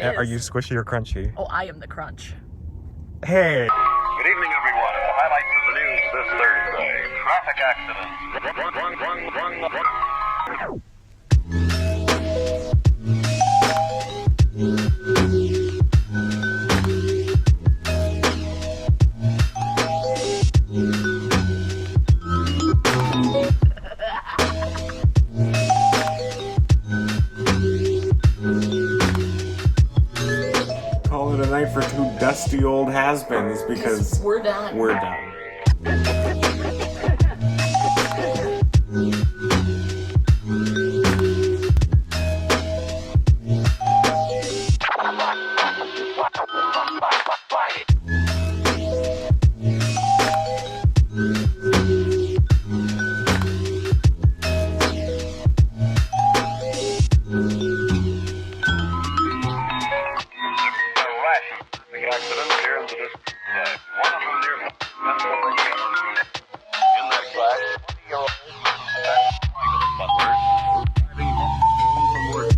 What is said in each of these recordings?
Are you squishy or crunchy? Oh, I am the crunch. Hey! Good evening, everyone. The highlights of the news this Thursday. Traffic accidents. Call it a night for two dusty old has-beens because We're done. we're done. Accidents here in the district today. One of them near Pennsylvania. In that crash, 20-year-old Michael Butler driving home from work.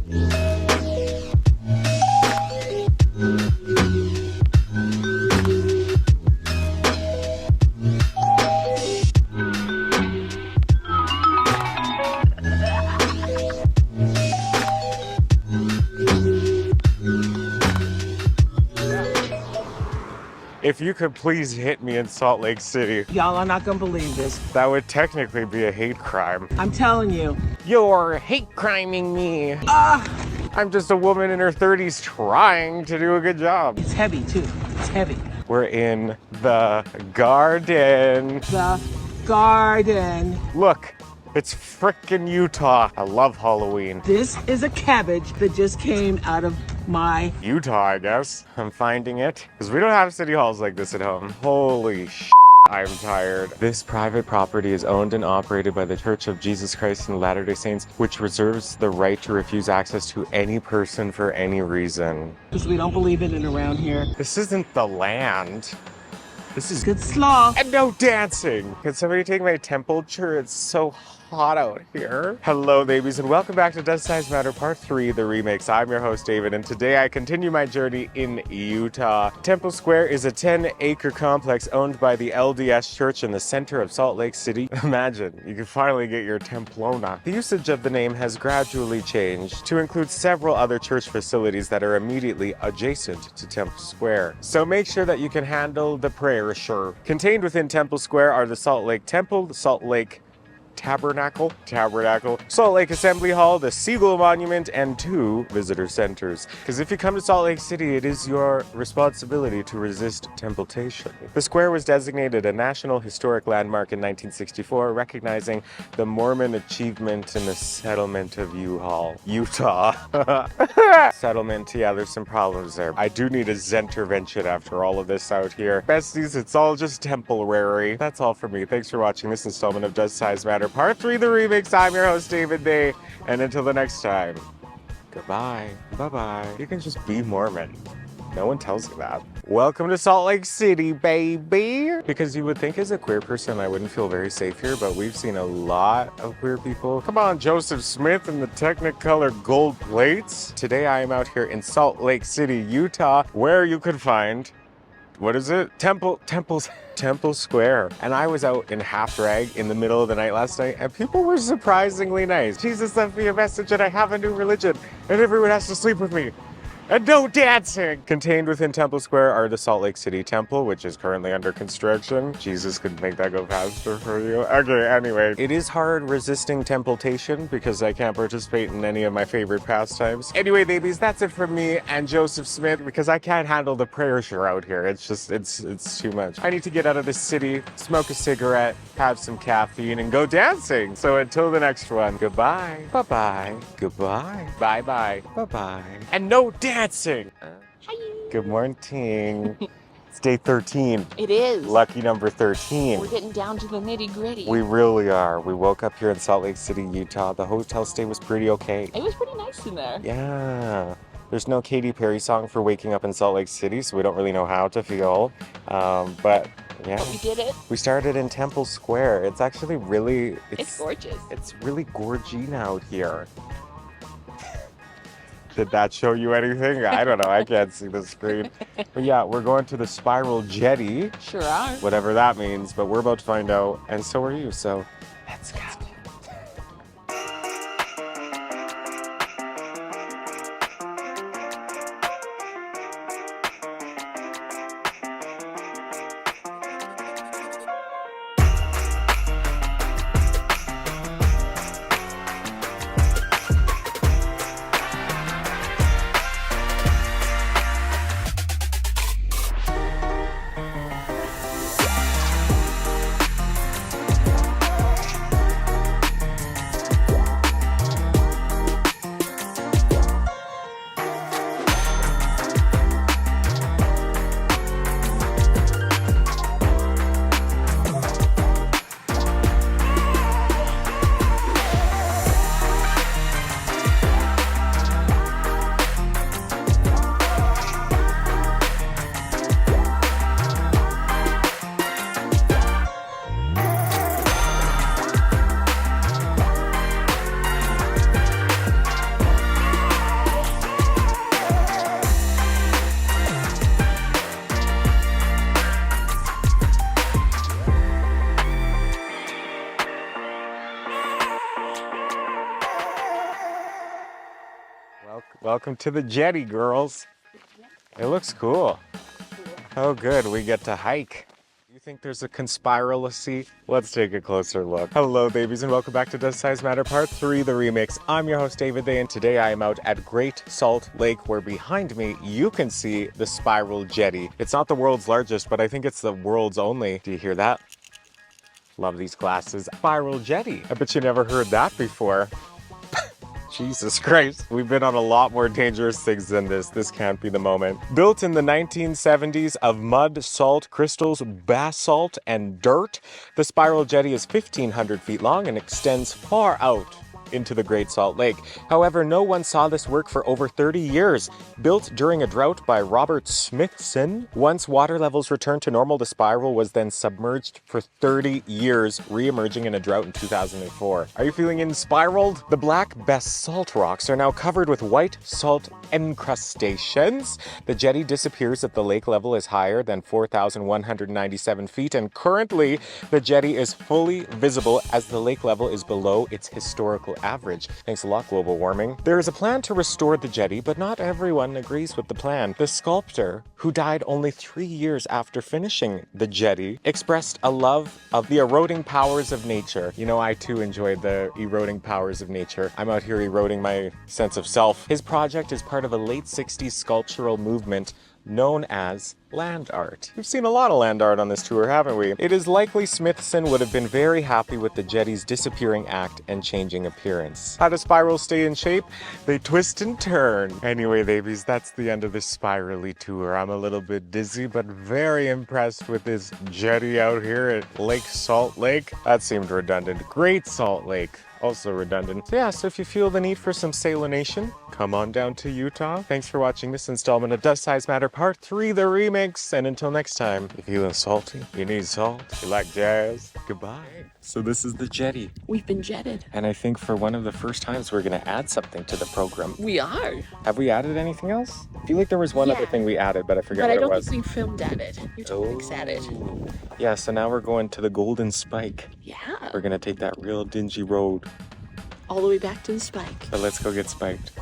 If you could please hit me in Salt Lake City, Y'all are not gonna believe this. that would technically be a hate crime. I'm telling you. You're hate criming me. I'm just a woman in her 30s trying to do a good job. It's heavy too. It's heavy. We're in the garden. The garden. Look, it's frickin' Utah. I love Halloween. This is a cabbage that just came out of my... Utah, I guess. I'm finding it. Because we don't have city halls like this at home. Holy sh**, I'm tired. This private property is owned and operated by the Church of Jesus Christ and Latter-day Saints, which reserves the right to refuse access to any person for any reason. Because we don't believe in it around here. This isn't the land. This is Good slaw. and no dancing. Can somebody take my temperature? It's so hot out here. Hello, babies, and welcome back to Does Size Matter Part 3, the remakes. I'm your host, David, and today I continue my journey in Utah. Temple Square is a 10-acre complex owned by the LDS Church in the center of Salt Lake City. Imagine, you can finally get your Templona. The usage of the name has gradually changed to include several other church facilities that are immediately adjacent to Temple Square. So make sure that you can handle the prayer, sure. Contained within Temple Square are the Salt Lake Temple, the Salt Lake Tabernacle, Salt Lake Assembly Hall, the Siegel Monument, and 2 visitor centers. Because if you come to Salt Lake City, it is your responsibility to resist temptation. The square was designated a National Historic Landmark in 1964, recognizing the Mormon achievement in the settlement of Utah. Settlement, yeah, there's some problems there. I do need a Zentervention after all of this out here. Besties, it's all just temporary. That's all for me. Thanks for watching this installment of Does Size Matter Part 3, the remix. I'm your host, David. And until the next time, goodbye. Bye-bye. You can just be Mormon. No one tells you that. Welcome to Salt Lake City, baby. Because you would think as a queer person, I wouldn't feel very safe here, but we've seen a lot of queer people. Come on, Joseph Smith and the Technicolor gold plates. Today I am out here in Salt Lake City, Utah, where you could find, what is it? Temple Square. And I was out in half drag in the middle of the night last night, and people were surprisingly nice. Jesus sent me a message and I have a new religion, and everyone has to sleep with me. And no dancing! Contained within Temple Square are the Salt Lake City Temple, which is currently under construction. Jesus could make that go faster for you. Okay, anyway. It is hard resisting temptation because I can't participate in any of my favorite pastimes. Anyway, babies, that's it from me and Joseph Smith because I can't handle the prayer show out here. It's just, it's too much. I need to get out of this city, smoke a cigarette, have some caffeine, and go dancing. So until the next one, goodbye. Bye-bye. Goodbye. Bye-bye. Bye-bye. And no dancing! Good morning. It's day 13. It is. Lucky number 13. We're getting down to the nitty gritty. We really are. We woke up here in Salt Lake City, Utah. The hotel stay was pretty okay. It was pretty nice in there. Yeah. There's no Katy Perry song for waking up in Salt Lake City, so we don't really know how to feel. But yeah. But we did it. We started in Temple Square. It's actually really... It's gorgeous. It's really gorgeous out here. Did that show you anything? I don't know. I can't see the screen. But yeah, we're going to the Spiral Jetty, Sure are. whatever that means, but we're about to find out, and so are you, so let's go. Welcome to the Jetty, girls. It looks cool. Oh, good. We get to hike. Do you think there's a conspiracy? Let's take a closer look. Hello, babies, and welcome back to Does Size Matter Part 3, the remix. I'm your host, David They, and today I am out at Great Salt Lake, where behind me you can see the Spiral Jetty. It's not the world's largest, but I think it's the world's only. Do you hear that? Love these glasses. Spiral Jetty. I bet you never heard that before. Jesus Christ. We've been on a lot more dangerous things than this. This can't be the moment. Built in the 1970s of mud, salt, crystals, basalt, and dirt, the Spiral Jetty is 1,500 feet long and extends far out into the Great Salt Lake. However, no one saw this work for over 30 years. Built during a drought by Robert Smithson, once water levels returned to normal, the spiral was then submerged for 30 years, re-emerging in a drought in 2004. Are you feeling inspiraled? The black basalt rocks are now covered with white salt encrustations. The jetty disappears if the lake level is higher than 4,197 feet, and currently the jetty is fully visible as the lake level is below its historical average. Thanks a lot, global warming. There is a plan to restore the jetty, but not everyone agrees with the plan. The sculptor, who died only 3 years after finishing the jetty, expressed a love of the eroding powers of nature. You know, I too enjoy the eroding powers of nature. I'm out here eroding my sense of self. His project is part of a late 60s sculptural movement known as land art. We've seen a lot of land art on this tour, haven't we? It is likely Smithson would have been very happy with the jetty's disappearing act and changing appearance. How do spirals stay in shape? They twist and turn. Anyway, babies, that's the end of this spirally tour. I'm a little bit dizzy, but very impressed with this jetty out here at Lake Salt Lake. That seemed redundant. Great Salt Lake. Also redundant. Yeah, so if you feel the need for some salination, come on down to Utah. Thanks for watching this installment of Does Size Matter Part 3, the remix. And until next time, if you're feeling salty, you need salt, you like jazz, goodbye. So this is the jetty. We've been jetted. And I think for one of the first times, we're going to add something to the program. We are. Have we added anything else? I feel like there was one other thing we added, but I forget But what I don't it was. think we filmed at it. You told at it. Yeah, so now we're going to the Golden Spike. Yeah. We're going to take that real dingy road. All the way back to the spike. But let's go get spiked.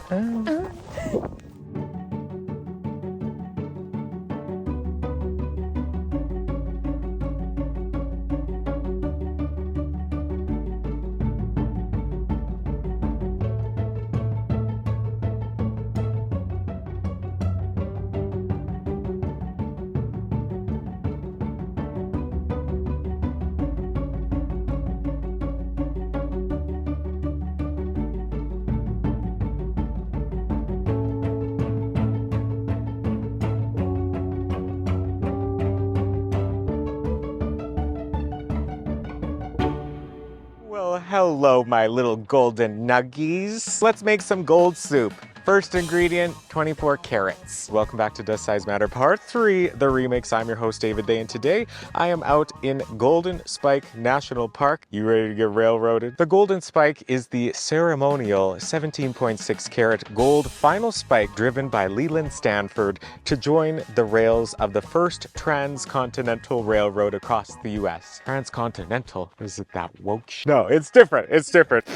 Well, hello, my little golden nuggies. Let's make some gold soup. First ingredient, 24 carats. Welcome back to Does Size Matter Part 3, the remix. I'm your host, David Day, and today I am out in Golden Spike National Park. You ready to get railroaded? The Golden Spike is the ceremonial 17.6 carat gold final spike driven by Leland Stanford to join the rails of the first transcontinental railroad across the U.S. Transcontinental? Is it that woke? No, it's different. It's different.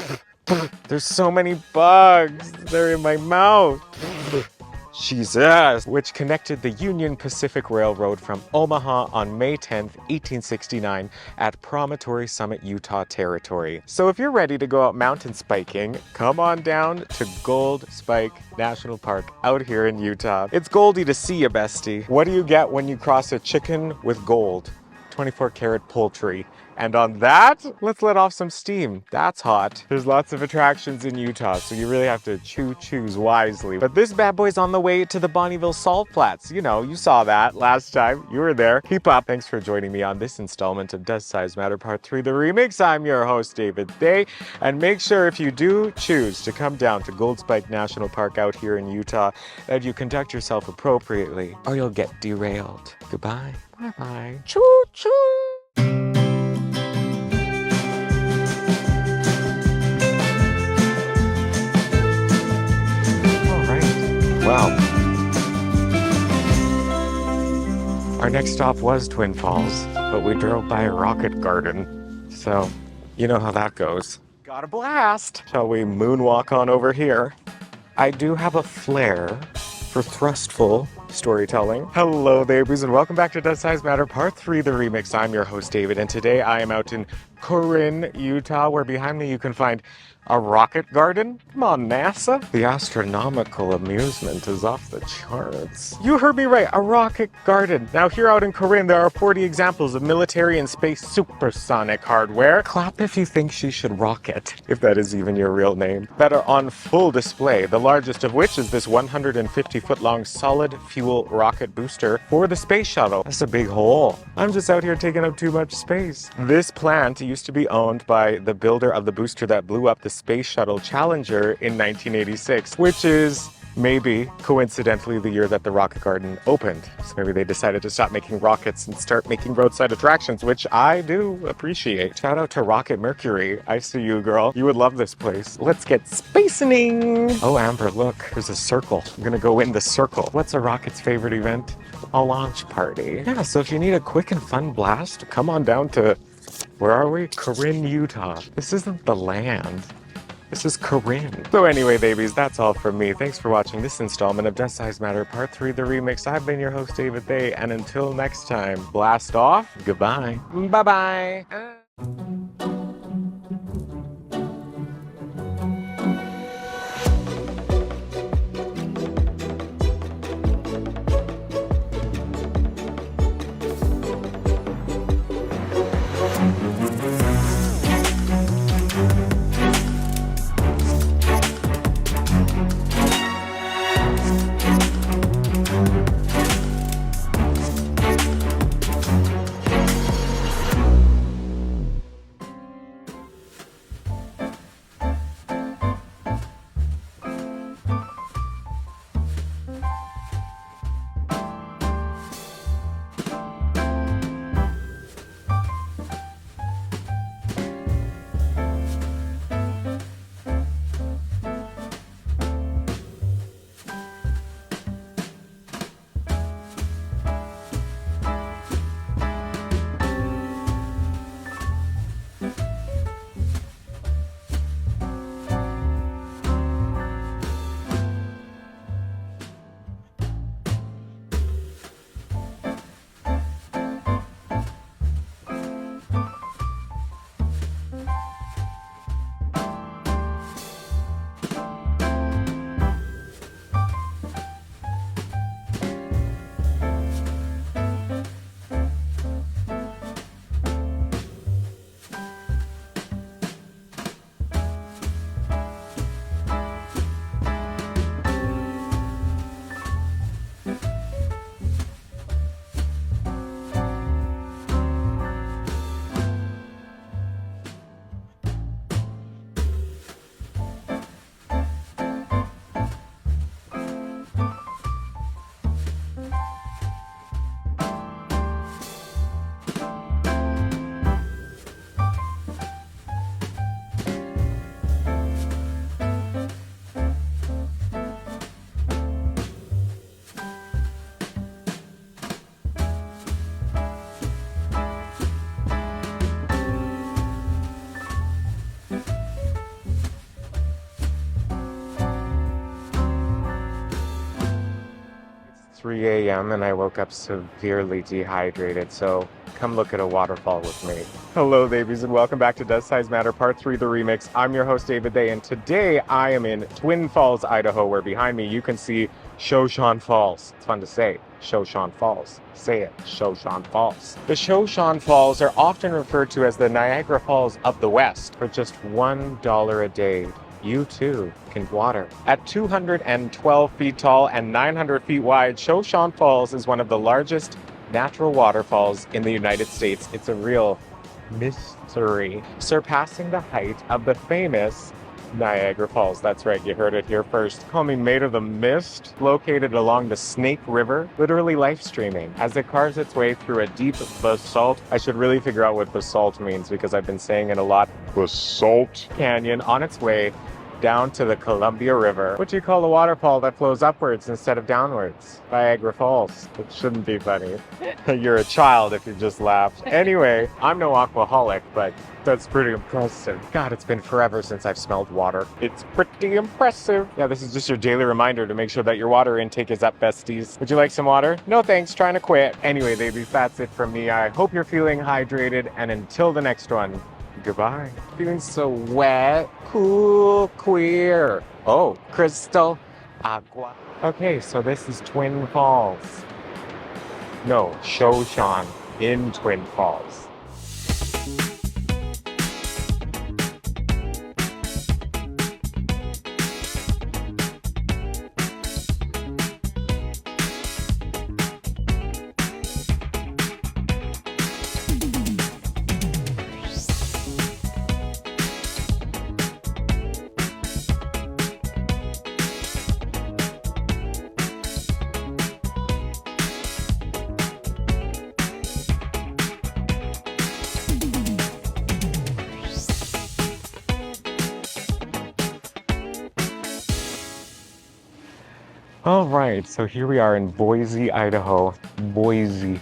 There's so many bugs. They're in my mouth. Jesus. Which connected the Union Pacific Railroad from Omaha on May 10th, 1869 at Promontory Summit, Utah Territory. So if you're ready to go out mountain spiking, come on down to Gold Spike National Park out here in Utah. It's goldy to see you, bestie. What do you get when you cross a chicken with gold? 24 karat poultry. And on that, let's let off some steam. That's hot. There's lots of attractions in Utah, so you really have to choose wisely. But this bad boy's on the way to the Bonneville Salt Flats. You know, you saw that last time. You were there. Keep up. Thanks for joining me on this installment of Does Size Matter Part 3, the remix. I'm your host, David Day. And make sure if you do choose to come down to Gold Spike National Park out here in Utah, that you conduct yourself appropriately, or you'll get derailed. Goodbye. Bye-bye. Choo-choo. Well, our next stop was Twin Falls, but we drove by a rocket garden, so you know how that goes. Got a blast! Shall we moonwalk on over here? I do have a flair for thrustful storytelling. Hello there, and welcome back to Does Size Matter Part 3, the remix. I'm your host, David, and today I am out in Corrine, Utah, where behind me you can find a rocket garden? Come on, NASA. The astronomical amusement is off the charts. You heard me right, a rocket garden. Now here out in Corrine, there are 40 examples of military and space supersonic hardware. Clap if you think she should rocket, if that is even your real name, that are on full display, the largest of which is this 150-foot-long solid fuel rocket booster for the space shuttle. That's a big hole. I'm just out here taking up too much space. This plant used to be owned by the builder of the booster that blew up the Space Shuttle Challenger in 1986, which is maybe coincidentally the year that the rocket garden opened. So maybe they decided to stop making rockets and start making roadside attractions, which I do appreciate. Shout out to Rocket Mercury. I see you, girl. You would love this place. Let's get spacening. Oh, Amber, look, there's a circle. I'm gonna go in the circle. What's a rocket's favorite event? A launch party. Yeah, so if you need a quick and fun blast, come on down to, where are we? Corrine, Utah. This isn't the land. This is Corrine. So anyway, babies, that's all from me. Thanks for watching this installment of Does Size Matter Part 3, the remix. I've been your host, David Thay, and until next time, blast off. Goodbye. Bye-bye. 3 a.m. and I woke up severely dehydrated, so come look at a waterfall with me. Hello, babies, and welcome back to Does Size Matter Part 3, The Remix. I'm your host, David They, and today I am in Twin Falls, Idaho, where behind me you can see Shoshone Falls. It's fun to say, Shoshone Falls. Say it, Shoshone Falls. The Shoshone Falls are often referred to as the Niagara Falls of the West. For just $1 a day, you too can water. At 212 feet tall and 900 feet wide, Shoshone Falls is one of the largest natural waterfalls in the United States. It's a real mystery, surpassing the height of the famous Niagara Falls. That's right, you heard it here first. Coming made of the mist, located along the Snake River, literally life streaming as it carves its way through a deep basalt. I should really figure out what basalt means because I've been saying it a lot. Basalt canyon on its way down to the Columbia River. What do you call a waterfall that flows upwards instead of downwards? Niagara Falls. It shouldn't be funny. You're a child if you just laughed. Anyway, I'm no aquaholic, but that's pretty impressive. God, it's been forever since I've smelled water. It's pretty impressive. Yeah, this is just your daily reminder to make sure that your water intake is up, besties. Would you like some water? No thanks, trying to quit. Anyway, babies, that's it from me. I hope you're feeling hydrated, and until the next one, goodbye. Feeling so wet, cool, queer. Oh, crystal, agua. Okay, so this is Twin Falls. No, Shoshone in Twin Falls. All right, so here we are in Boise, Idaho. Boise.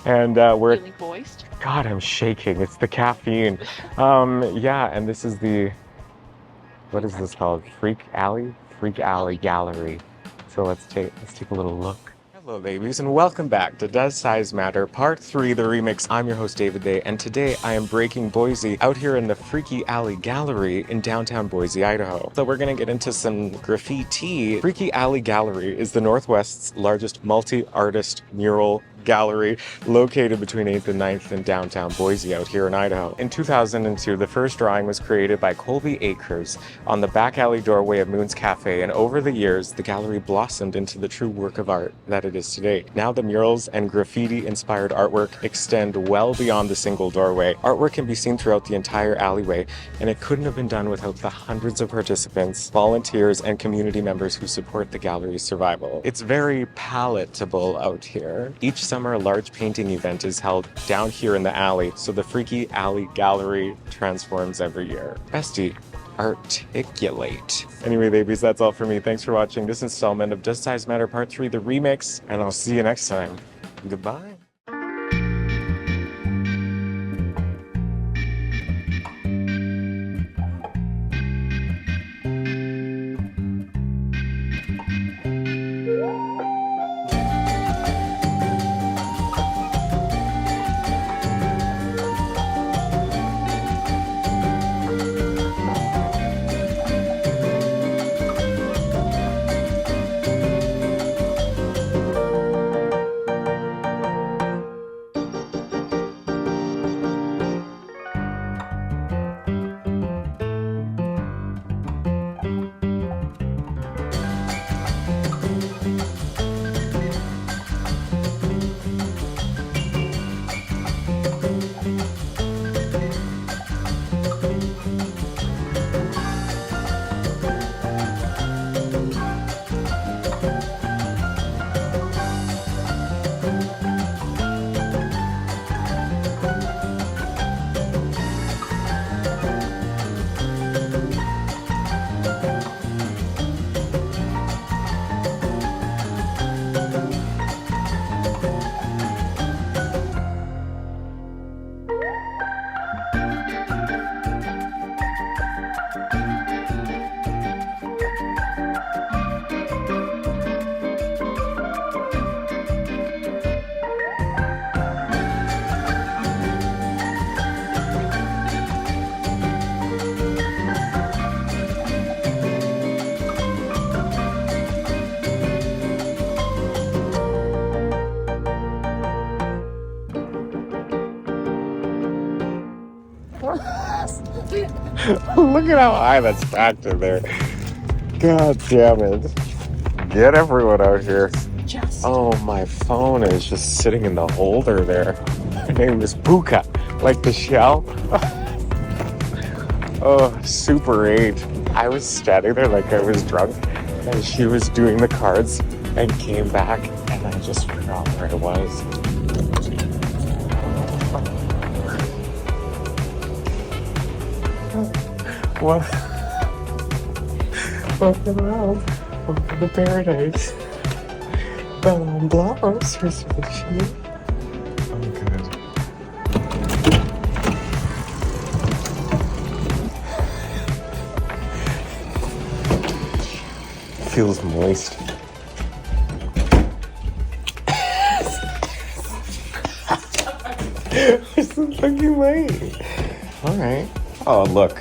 And we're... Feeling moist? God, I'm shaking. It's the caffeine. Yeah, and this is the... What is this called? Freak Alley? Freak Alley Gallery. So let's take a little look. Hello, babies, and welcome back to Does Size Matter Part 3, The Remix. I'm your host, David They, and today I am breaking Boise out here in the Freaky Alley Gallery in downtown Boise, Idaho. So we're gonna get into some graffiti. Freaky Alley Gallery is the Northwest's largest multi-artist mural gallery located between 8th and 9th in downtown Boise out here in Idaho. In 2002, the first drawing was created by Colby Akers on the back alley doorway of Moon's Cafe, and over the years, the gallery blossomed into the true work of art that it is today. Now the murals and graffiti-inspired artwork extend well beyond the single doorway. Artwork can be seen throughout the entire alleyway, and it couldn't have been done without the hundreds of participants, volunteers, and community members who support the gallery's survival. It's very palatable out here. Each summer, a large painting event is held down here in the alley, so the Freaky Alley Gallery transforms every year. Bestie, articulate. Anyway, babies, that's all for me. Thanks for watching this installment of Does Size Matter Part 3, The Remix, and I'll see you next time. Goodbye. Look at how high that's packed in there. God damn it. Get everyone out here. Just. Oh, my phone is just sitting in the holder there. Her name is Puka, like the shell. Oh, Super 8. I was standing there like I was drunk, and she was doing the cards and came back, and I just forgot where I was. What? Welcome around. Welcome to paradise. Ballon Blancs for sushi. Oh, good. Feels moist. It's the fucking light. Alright. Oh, look.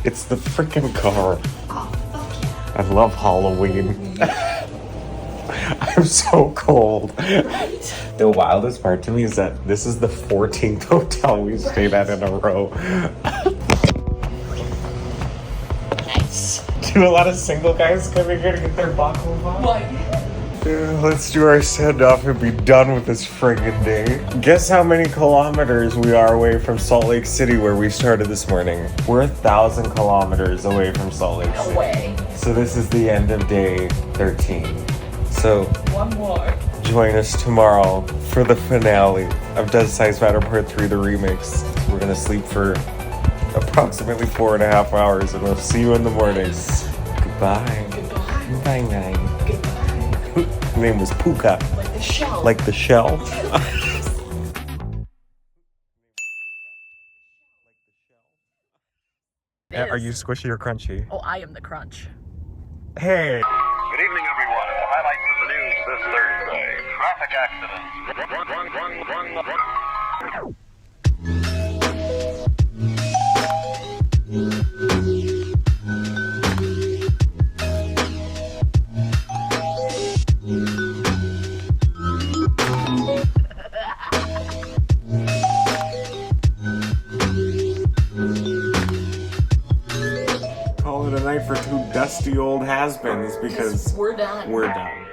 It's the freaking car. Oh, fuck yeah. I love Halloween. I'm so cold. Right. The wildest part to me is that this is the 14th hotel we've stayed at in a row. Nice. Do a lot of single guys coming here to get their baklava? What? Yeah, let's do our send-off and be done with this friggin' day. Guess how many kilometers we are away from Salt Lake City where we started this morning? We're 1,000 kilometers away from Salt Lake City. No way. So this is the end of day 13. So One more. join us tomorrow for the finale of Does Size Matter Part 3, the remix. We're gonna sleep for approximately 4.5 hours, and we'll see you in the morning. Goodbye. Goodbye. Bye-bye. Goodbye. Her name was Puka, Like the shell. like the shell. Are you squishy or crunchy? Oh, I am the crunch. Hey! Good evening, everyone. The highlights of the news this Thursday. Traffic accidents. Call it a night for two dusty old has-beens because We're done. we're done.